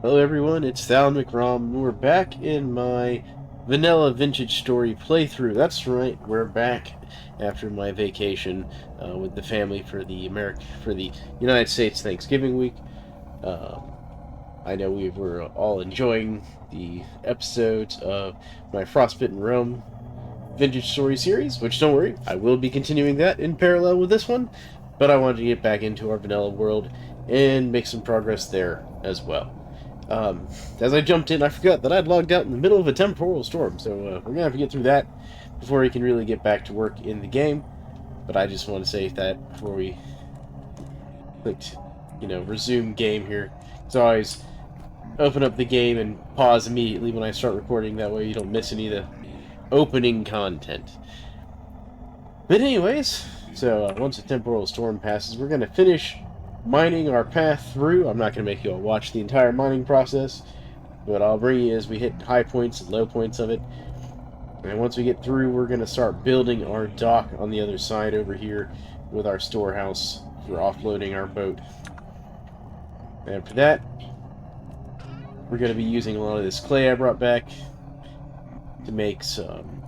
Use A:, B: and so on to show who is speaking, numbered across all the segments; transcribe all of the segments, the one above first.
A: Hello everyone, it's Thal McRom. We're back in my vanilla vintage story playthrough. That's right, we're back after my vacation with the family for the United States Thanksgiving week. Um, I know we were all enjoying the episodes of my Frostbitten Rome vintage story series, which don't worry, I will be continuing that in parallel with this one, but I wanted to get back into our vanilla world and make some progress there as well. As I jumped in, I forgot that I'd logged out in the middle of a temporal storm, so we're going to have to get through that before we can really get back to work in the game. But I just want to say that before we clicked, resume game here. So I always open up the game and pause immediately when I start recording, that way you don't miss any of the opening content. But anyways, so once the temporal storm passes, we're going to finish mining our path through. I'm not going to make you all watch the entire mining process, but I'll bring you as we hit high points and low points of it. And once we get through, we're going to start building our dock on the other side over here with our storehouse for offloading our boat. And after that, we're going to be using a lot of this clay I brought back to make some,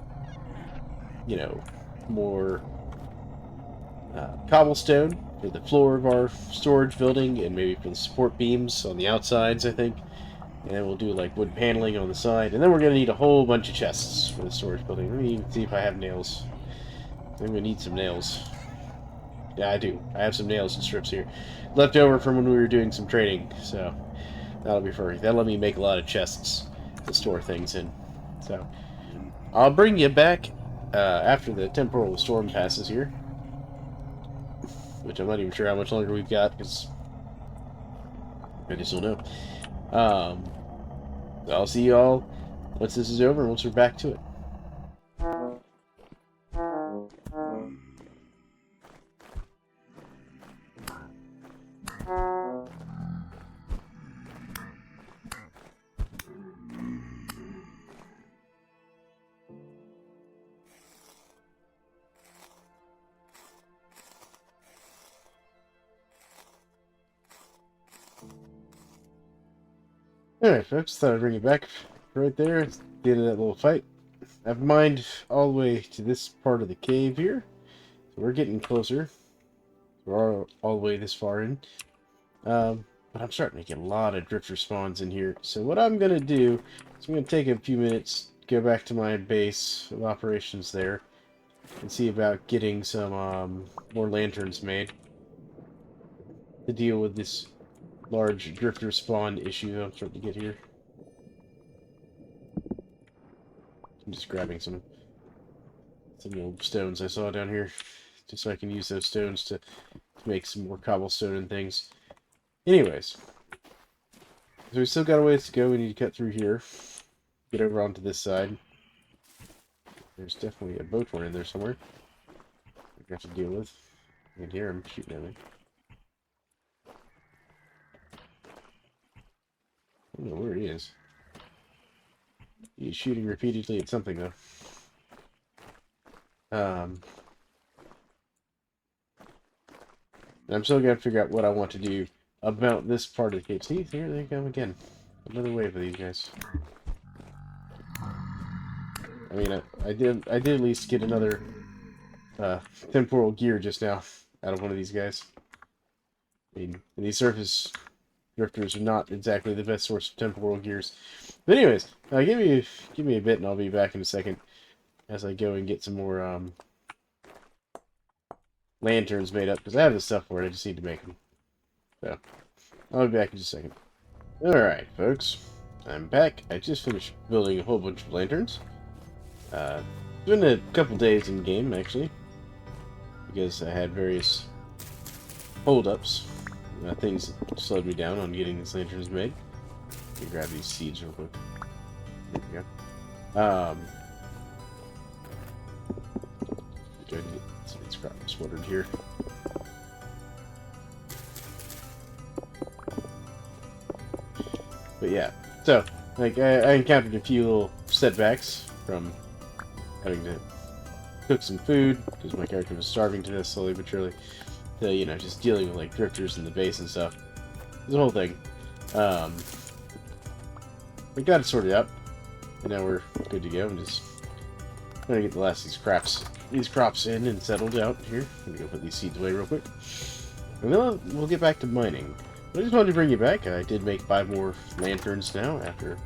A: more cobblestone for the floor of our storage building, and maybe for the support beams on the outsides, I think. And we'll do like wood paneling on the side, and then we're going to need a whole bunch of chests for the storage building. Let me see if I have nails. I'm going to need some nails. Yeah, I do. I have some nails and strips here. Left over from when we were doing some trading, so that'll be perfect. That'll let me make a lot of chests to store things in. So I'll bring you back after the temporal storm passes here, which I'm not even sure how much longer we've got, because I just don't know. I'll see you all once this is over and once we're back to it. Alright, folks, thought I'd bring you back right there at the end of that little fight. I've mined all the way to this part of the cave here, so we're getting closer. We're all the way this far in. But I'm starting to get a lot of drifter spawns in here, so what I'm going to do is I'm going to take a few minutes, go back to my base of operations there, and see about getting some more lanterns made to deal with this large drifter spawn issue that I'm starting to get here. I'm just grabbing some old stones I saw down here, just so I can use those stones to make some more cobblestone and things. Anyways, so we still got a ways to go. We need to cut through here, get over onto this side. There's definitely a boat horn in there somewhere we have to deal with. I can hear him shooting at me. I don't know where he is. He's shooting repeatedly at something, though. I'm still gonna figure out what I want to do about this part of the cave. See, here they come again. Another wave of these guys. I mean, I did at least get another temporal gear just now out of one of these guys. I mean, these surface drifters are not exactly the best source of temporal gears. But anyways, give me a bit, and I'll be back in a second as I go and get some more lanterns made up, because I have the stuff for it. I just need to make them. So I'll be back in just a second. All right, folks, I'm back. I just finished building a whole bunch of lanterns. It's been a couple days in game actually, because I had various hold-ups. Things that slowed me down on getting these lanterns made. Let me grab these seeds real quick. There we go. Go ahead and get some of these crops watered here. But yeah, so like I encountered a few little setbacks from having to cook some food because my character was starving to death slowly but surely. To, just dealing with like drifters in the base and stuff. It's a whole thing. We got it sorted out. And now we're good to go. I'm just gonna get the last of these crops in and settled out here. I'm gonna go put these seeds away real quick. And then we'll get back to mining. But I just wanted to bring you back. I did make 5 more lanterns now after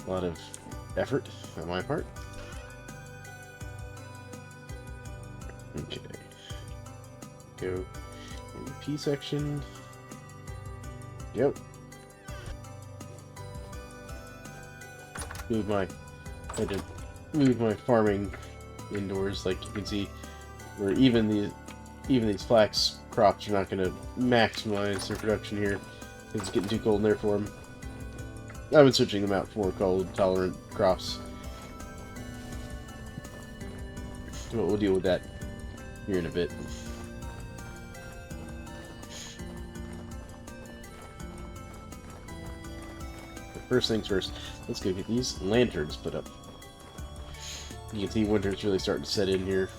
A: a lot of effort on my part. Okay. Go in the P section. Yep. I had to move my farming indoors, like you can see, where even these flax crops are not going to maximize their production here. It's getting too cold in there for them. I've been switching them out for more cold-tolerant crops. But we'll deal with that here in a bit. But first things first, let's go get these lanterns put up. You can see winter's really starting to set in here.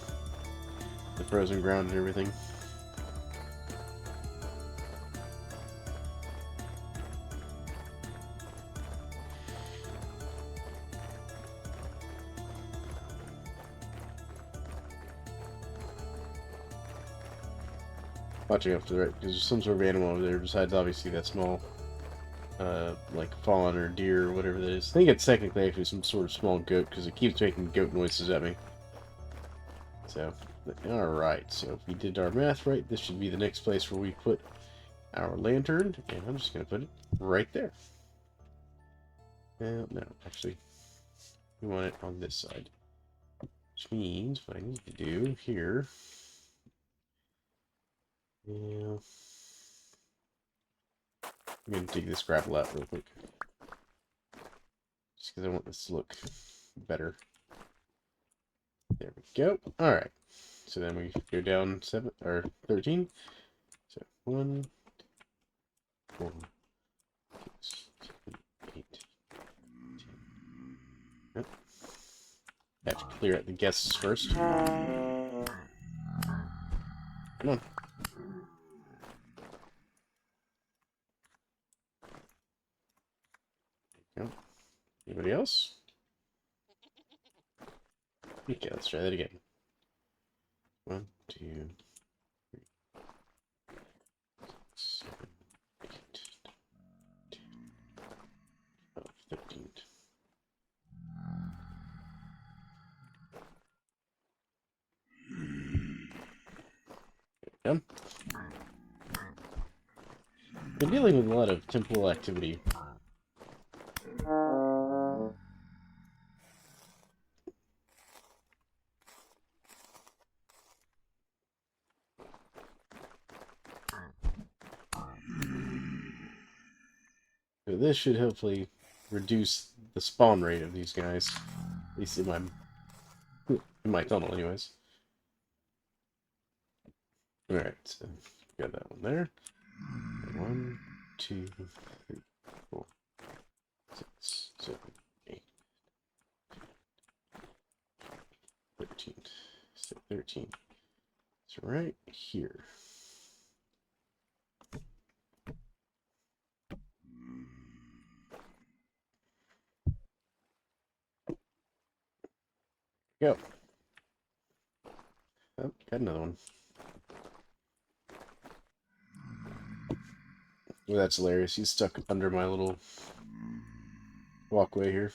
A: The frozen ground and everything. Watching up to the right, because there's some sort of animal over there, besides obviously that small, like fawn or deer or whatever that is. I think it's technically actually some sort of small goat, because it keeps making goat noises at me. So, alright, so if we did our math right, this should be the next place where we put our lantern, and I'm just going to put it right there. No, actually, we want it on this side. Which means what I need to do here... Yeah. I'm going to dig this gravel out real quick. Just because I want this to look better. There we go. Alright. So then we go down 7 or 13. So 1, 4, 6, 7, 8, 10. Yep. Have to clear out the guests first. Come on. Go. Anybody else? Okay, let's try that again. 1, 2, 3, 7, 8, 10, 12, 13. Done. Been dealing with a lot of temporal activity. So this should hopefully reduce the spawn rate of these guys, at least in my tunnel, anyways. All right, so got that one there. 1, 2, 3, 4, 6, 7, 8, 13. So 13. It's right here. Go. Oh, got another one. Well, that's hilarious. He's stuck under my little walkway here.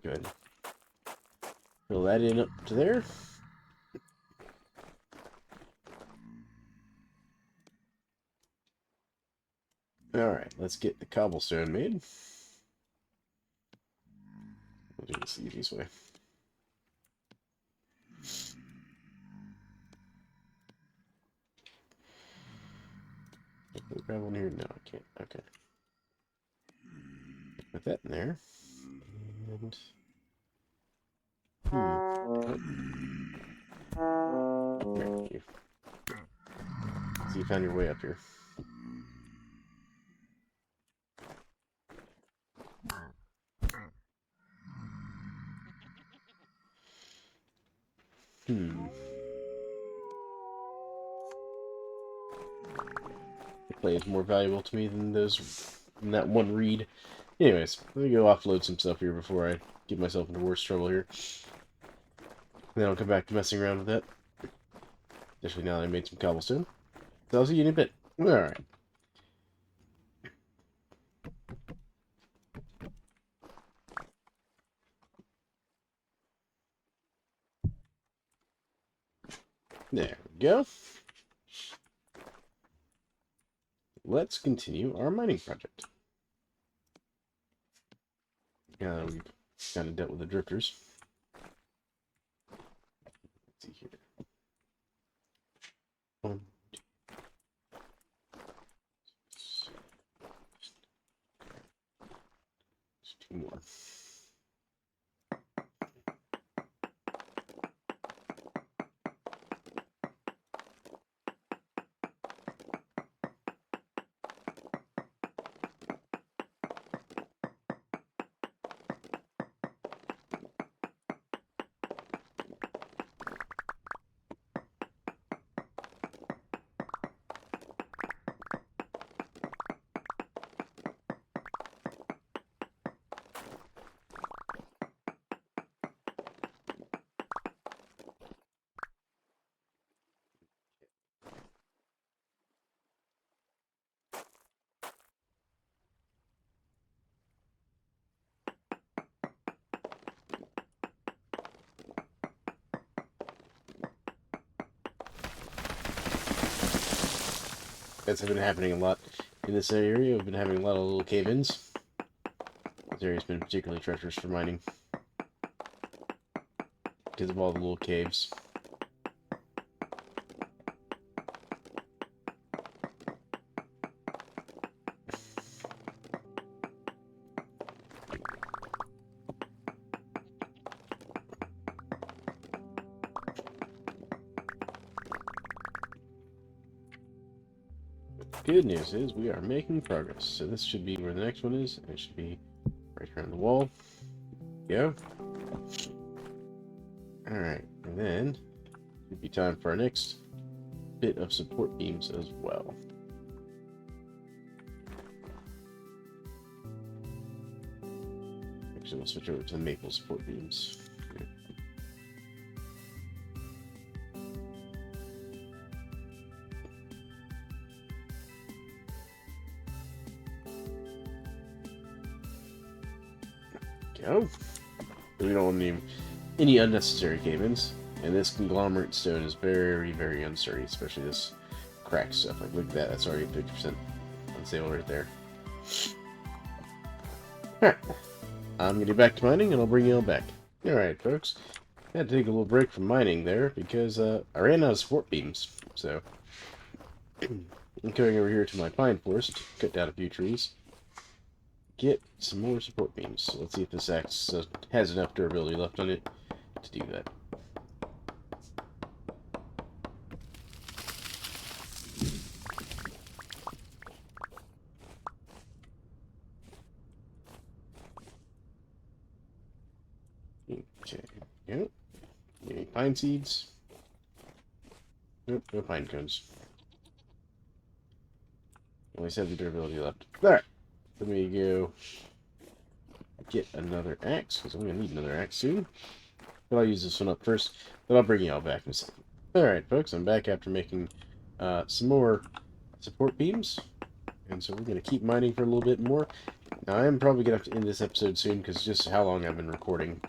A: Good. Fill that in up to there. Alright, let's get the cobblestone made. We'll do this the easiest way. Grab one here? No, I can't. Okay. Put that in there. And... Oh. There, you. So you found your way up here. play is more valuable to me than that one read. Anyways, let me go offload some stuff here before I get myself into worse trouble here. Then I'll come back to messing around with that. Especially now that I made some cobblestone. So I'll see you in a bit. Alright. There we go. Let's continue our mining project. We've kind of dealt with the drifters. Let's see here. One, two more. That's been happening a lot in this area. We've been having a lot of little cave-ins. This area's been particularly treacherous for mining because of all the little caves. Good news is we are making progress. So this should be where the next one is. It should be right around the wall. Go. Alright, and then it'd be time for our next bit of support beams as well. Actually, we'll switch over to the maple support beams. Go. We don't want any unnecessary cave-ins, and this conglomerate stone is very, very unsturdy, especially this cracked stuff. Like, look at that, that's already 50% unstable right there. Alright, I'm gonna get back to mining, and I'll bring you all back. Alright, folks, I had to take a little break from mining there, because I ran out of support beams, so I'm going over here to my pine forest, cut down a few trees, get some more support beams. So let's see if this axe has enough durability left on it to do that. Okay, yep. Any pine seeds? Nope, no pine cones. Only 7 durability left. Alright. Let me go get another axe, because I'm going to need another axe soon. But I'll use this one up first, but I'll bring you all back in a second. Alright, folks, I'm back after making some more support beams. And so we're going to keep mining for a little bit more. Now, I am probably going to have to end this episode soon, because just how long I've been recording.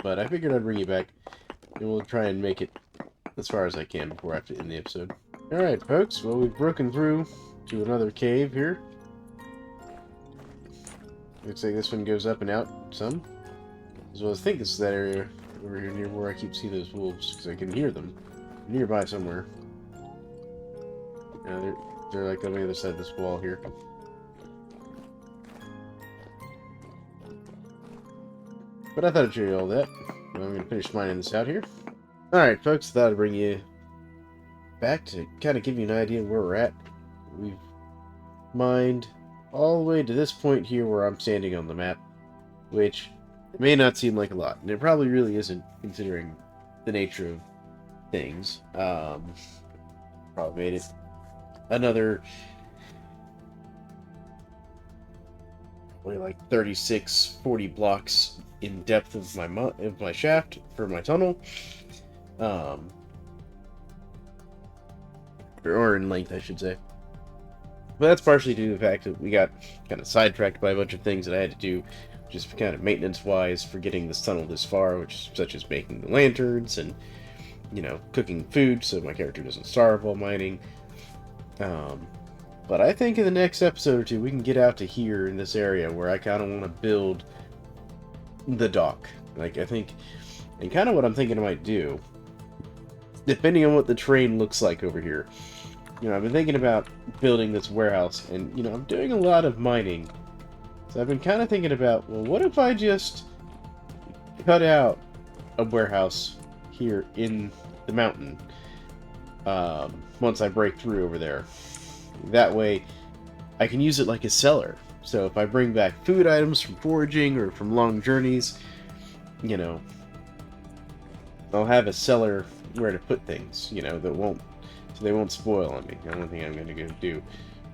A: But I figured I'd bring you back, and we'll try and make it as far as I can before I have to end the episode. Alright, folks, well, we've broken through to another cave here. Looks like this one goes up and out some. As well as I think this is that area over here near where I keep seeing those wolves, because I can hear them nearby somewhere. Yeah, they're like on the other side of this wall here. But I thought I'd show you all that. Well, I'm going to finish mining this out here. Alright, folks, thought I'd bring you back to kind of give you an idea of where we're at. We've mined all the way to this point here where I'm standing on the map, which may not seem like a lot, and it probably really isn't, considering the nature of things. Probably made it another like 36, 40 blocks in depth of my shaft for my tunnel, um, or in length, I should say. But that's partially due to the fact that we got kind of sidetracked by a bunch of things that I had to do, just kind of maintenance-wise, for getting this tunnel this far, such as making the lanterns and, cooking food so my character doesn't starve while mining. Um, but I think in the next episode or two, we can get out to here in this area where I kind of want to build the dock. Like, I think, and kind of what I'm thinking I might do, depending on what the terrain looks like over here. I've been thinking about building this warehouse, and, I'm doing a lot of mining. So I've been kind of thinking about, well, what if I just cut out a warehouse here in the mountain once I break through over there. That way, I can use it like a cellar. So if I bring back food items from foraging or from long journeys, I'll have a cellar where to put things, so they won't spoil on me. The only thing I'm going to go do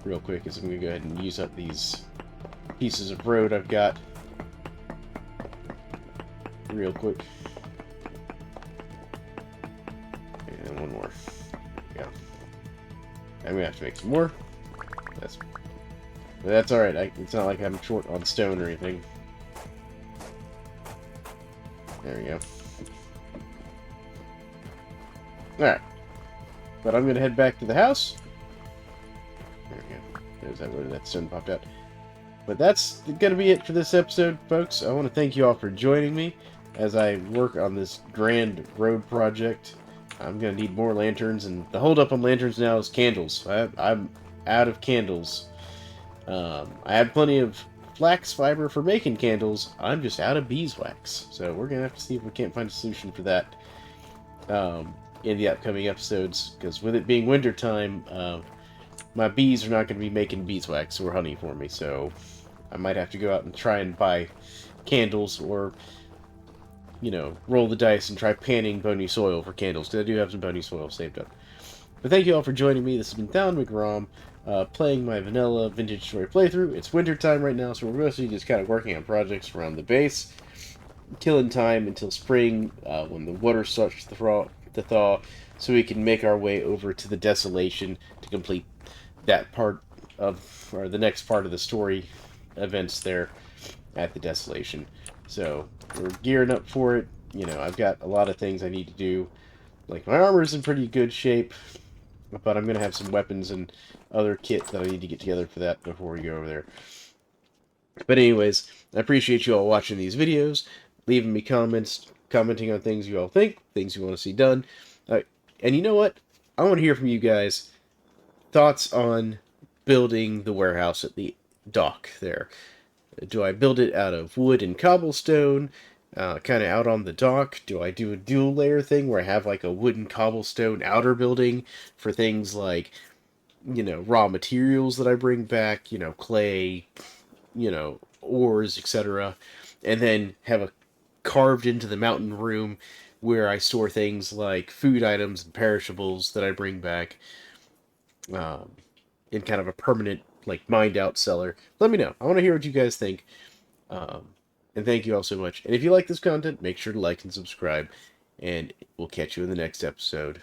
A: real quick is I'm going to go ahead and use up these pieces of road I've got real quick. And one more. Yeah. I'm going to have to make some more. That's alright. It's not like I'm short on stone or anything. There we go. Alright. But I'm going to head back to the house. There we go. There's that where that stone popped out. But that's going to be it for this episode, folks. I want to thank you all for joining me as I work on this grand road project. I'm going to need more lanterns, and the holdup on lanterns now is candles. I'm out of candles. I had plenty of flax fiber for making candles. I'm just out of beeswax. So we're going to have to see if we can't find a solution for that in the upcoming episodes. Because with it being wintertime, my bees are not going to be making beeswax or honey for me. So I might have to go out and try and buy candles, or, roll the dice and try panning bony soil for candles. Because I do have some bony soil saved up. But thank you all for joining me. This has been Down McRom, playing my vanilla vintage story playthrough. It's winter time right now, so we're mostly just kind of working on projects around the base, killing time until spring, when the water starts to thaw, so we can make our way over to the Desolation to complete that part of, or the next part of the story events there at the Desolation. So we're gearing up for it. I've got a lot of things I need to do. Like, my armor's in pretty good shape, but I'm going to have some weapons and other kit that I need to get together for that before we go over there. But anyways, I appreciate you all watching these videos, leaving me comments, commenting on things you all think, things you want to see done. And you know what? I want to hear from you guys. Thoughts on building the warehouse at the dock there. Do I build it out of wood and cobblestone, kind of out on the dock? Do I do a dual layer thing where I have like a wooden cobblestone outer building for things like, raw materials that I bring back, clay, ores, etc. And then have a carved into the mountain room where I store things like food items and perishables that I bring back, in kind of a permanent, like, mined out cellar. Let me know. I want to hear what you guys think. And thank you all so much. And if you like this content, make sure to like and subscribe. And we'll catch you in the next episode.